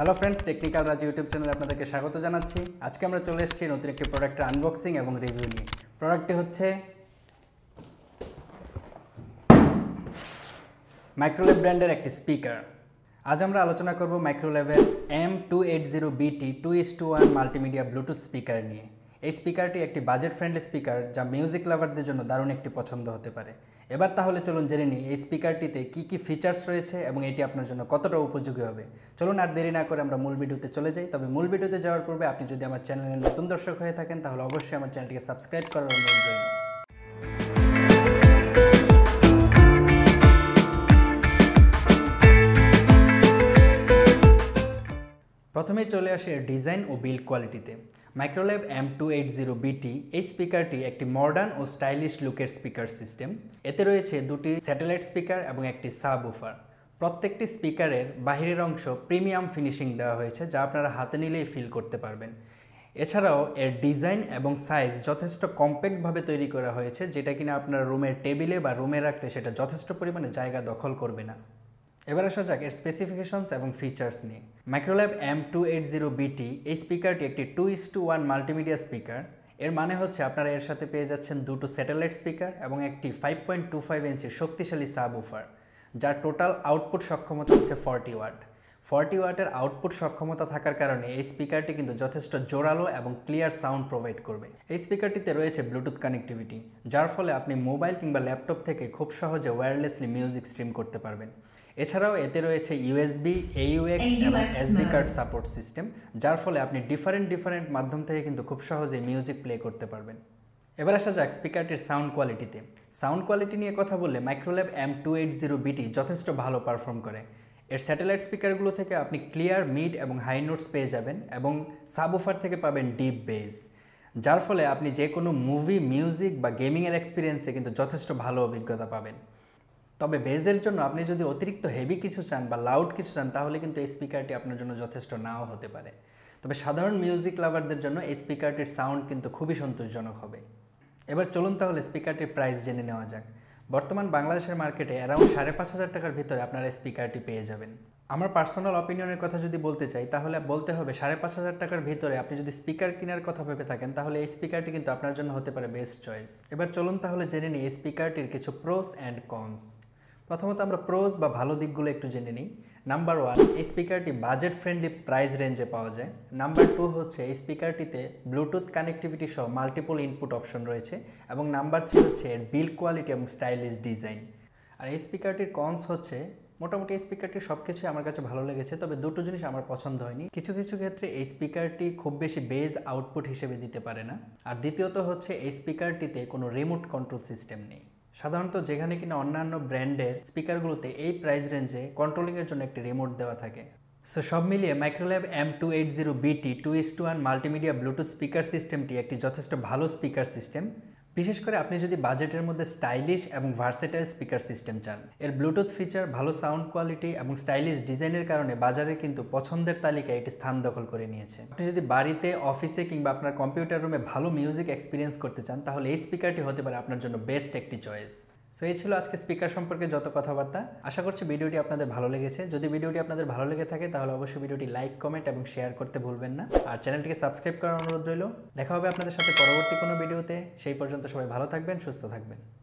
Hello friends, technical রাজ YouTube চ্যানেলে আপনাদেরকে স্বাগত জানাচ্ছি। আজকে আমরা চলে এসেছি নতুন একটি প্রোডাক্টের আনবক্সিং এবং রিভিউ নিয়ে। প্রোডাক্টটি হচ্ছে মাইক্রোল্যাব ব্র্যান্ডের একটি স্পিকার। আজ আমরা আলোচনা করব মাইক্রোল্যাবের M280BT 2:1 মাল্টিমিডিয়া ব্লুটুথ স্পিকার নিয়ে। এই স্পিকারটি একটি বাজেট ফ্রেন্ডলি স্পিকার যা মিউজিক লাভারদের জন্য দারুণ একটি পছন্দ হতে পারে। এবার তাহলে চলুন জেনে নিই এই স্পিকারটিতে কী কী ফিচার্স রয়েছে এবং এটি আপনার জন্য কতটা উপযোগী হবে। চলুন আর দেরি না করে আমরা মূল ভিডিওতে চলে যাই। তবে মূল ভিডিওতে যাওয়ার পূর্বে আপনি যদি আমার চ্যানেলের নতুন দর্শক হয়ে থাকেন তাহলে অবশ্যই আমার চ্যানেলটিকে সাবস্ক্রাইব করার অনুরোধ রইল। প্রথমেই চলে আসে এর ডিজাইন ও বিল্ড কোয়ালিটিতে। মাইক্রোল্যাব M280BT এই স্পিকারটি একটি মডার্ন ও স্টাইলিশ লুকের স্পিকার সিস্টেম। এতে রয়েছে দুটি স্যাটেলাইট স্পিকার এবং একটি সাবউফার। প্রত্যেকটি স্পিকারের বাহিরের অংশ প্রিমিয়াম ফিনিশিং দেওয়া হয়েছে, যা আপনারা হাতে নিলেই ফিল করতে পারবেন। এছাড়াও এর ডিজাইন এবং সাইজ যথেষ্ট কম্প্যাক্টভাবে তৈরি করা হয়েছে, যেটা কিনা আপনার রুমের টেবিলে বা রুমে রাখলে সেটা যথেষ্ট পরিমাণে জায়গা দখল করবে না। এবার আসা যাক এর স্পেসিফিকেশনস এবং ফিচার্স নিয়ে। মাইক্রোল্যাব M280BT এই স্পিকারটি একটি 2:1 মাল্টিমিডিয়া স্পিকার। এর মানে হচ্ছে আপনারা এর সাথে পেয়ে যাচ্ছেন দুটো স্যাটেলাইট স্পিকার এবং একটি 5.25 ইঞ্চির শক্তিশালী সাবউফার, যার টোটাল আউটপুট সক্ষমতা হচ্ছে 40 ওয়াট। 40 ওয়াটের আউটপুট সক্ষমতা থাকার কারণে এই স্পিকারটি কিন্তু যথেষ্ট জোরালো এবং ক্লিয়ার সাউন্ড প্রোভাইড করবে। এই স্পিকারটিতে রয়েছে ব্লুটুথ কানেক্টিভিটি, যার ফলে আপনি মোবাইল কিংবা ল্যাপটপ থেকে খুব সহজে ওয়্যারলেসলি মিউজিক স্ট্রিম করতে পারবেন। এছাড়াও এতে রয়েছে USB, AUX এবং SD কার্ড সাপোর্ট সিস্টেম, যার ফলে আপনি ডিফারেন্ট মাধ্যম থেকে কিন্তু খুব সহজে মিউজিক প্লে করতে পারবেন। এবার আসা যাক স্পিকারটির সাউন্ড কোয়ালিটিতে। সাউন্ড কোয়ালিটি নিয়ে কথা বললে মাইক্রোল্যাব M280BT যথেষ্ট ভালো পারফর্ম করে। এর স্যাটেলাইট স্পিকারগুলো থেকে আপনি ক্লিয়ার, মিড এবং হাই নোটস পেয়ে যাবেন এবং সাবউফার থেকে পাবেন ডিপ বেস, যার ফলে আপনি যে কোনো মুভি, মিউজিক বা গেমিংয়ের এক্সপিরিয়েন্সে কিন্তু যথেষ্ট ভালো অভিজ্ঞতা পাবেন। তবে বেজের জন্য আপনি যদি অতিরিক্ত হেভি কিছু চান বা লাউড কিছু চান তাহলে কিন্তু এই স্পিকারটি আপনার জন্য যথেষ্ট নাও হতে পারে। তবে সাধারণ মিউজিক লাভারদের জন্য এই স্পিকারটির সাউন্ড কিন্তু খুবই সন্তোষজনক হবে। এবার চলুন তাহলে স্পিকারটির প্রাইস জেনে নেওয়া যাক। বর্তমান বাংলাদেশের মার্কেটে অ্যারাউন্ড 5,500 টাকার ভিতরে আপনারা স্পিকারটি পেয়ে যাবেন। আমার পার্সোনাল অপিনিয়নের কথা যদি বলতে চাই তাহলে বলতে হবে 5,500 টাকার ভিতরে আপনি যদি স্পিকার কেনার কথা ভেবে থাকেন তাহলে এই স্পিকারটি কিন্তু আপনার জন্য হতে পারে বেস্ট চয়েস। এবার চলুন তাহলে জেনে নিই এই স্পিকারটির কিছু প্রোস অ্যান্ড কনস। প্রথমত আমরা প্রোস বা ভালো দিকগুলো একটু জেনে নিই। নাম্বার 1, এই স্পিকারটি বাজেট ফ্রেন্ডলি প্রাইস রেঞ্জে পাওয়া যায়। নাম্বার 2 হচ্ছে এই স্পিকারটিতে ব্লুটুথ কানেক্টিভিটি সহ মাল্টিপল ইনপুট অপশন রয়েছে। এবং নাম্বার 3 হচ্ছে এর বিল্ড কোয়ালিটি এবং স্টাইলিশ ডিজাইন। আর এই স্পিকারটির কনস হচ্ছে মোটামুটি এই স্পিকারটির সব কিছুই আমার কাছে ভালো লেগেছে, তবে দুটো জিনিস আমার পছন্দ হয়নি। কিছু ক্ষেত্রে এই স্পিকারটি খুব বেশি বেজ আউটপুট হিসেবে দিতে পারে না। আর দ্বিতীয়ত হচ্ছে এই স্পিকারটিতে কোনো রিমোট কন্ট্রোল সিস্টেম নেই। সাধারণত যেখানে কিনা অন্যান্য ব্র্যান্ডের স্পিকারগুলোতে এই প্রাইস রেঞ্জে কন্ট্রোলিংয়ের জন্য একটি রিমোট দেওয়া থাকে। সো সব মিলিয়ে Microlab M280BT 2:1 multimedia Bluetooth speaker সিস্টেমটি একটি যথেষ্ট ভালো স্পিকার সিস্টেম, বিশেষ করে আপনি যদি বাজেটের মধ্যে স্টাইলিশ এবং ভার্সেটাইল স্পিকার সিস্টেম চান। এর ব্লুটুথ ফিচার, ভালো সাউন্ড কোয়ালিটি এবং স্টাইলিশ ডিজাইনের কারণে বাজারে কিন্তু পছন্দের তালিকায় এটি স্থান দখল করে নিয়েছে। আপনি যদি বাড়িতে, অফিসে কিংবা আপনার কম্পিউটার রুমে ভালো মিউজিক এক্সপিরিয়েন্স করতে চান তাহলে এই স্পিকারটি হতে পারে আপনার জন্য বেস্ট একটি চয়েস। সো এই ছিল আজকে স্পিকার সম্পর্কে যত কথাবার্তা। আশা করছি ভিডিওটি আপনাদের ভালো লেগেছে। যদি ভিডিওটি আপনাদের ভালো লেগে থাকে তাহলে অবশ্যই ভিডিওটি লাইক, কমেন্ট এবং শেয়ার করতে ভুলবেন না। আর চ্যানেলটিকে সাবস্ক্রাইব করার অনুরোধ রইল। দেখা হবে আপনাদের সাথে পরবর্তী কোনো ভিডিওতে। সেই পর্যন্ত সবাই ভালো থাকবেন, সুস্থ থাকবেন।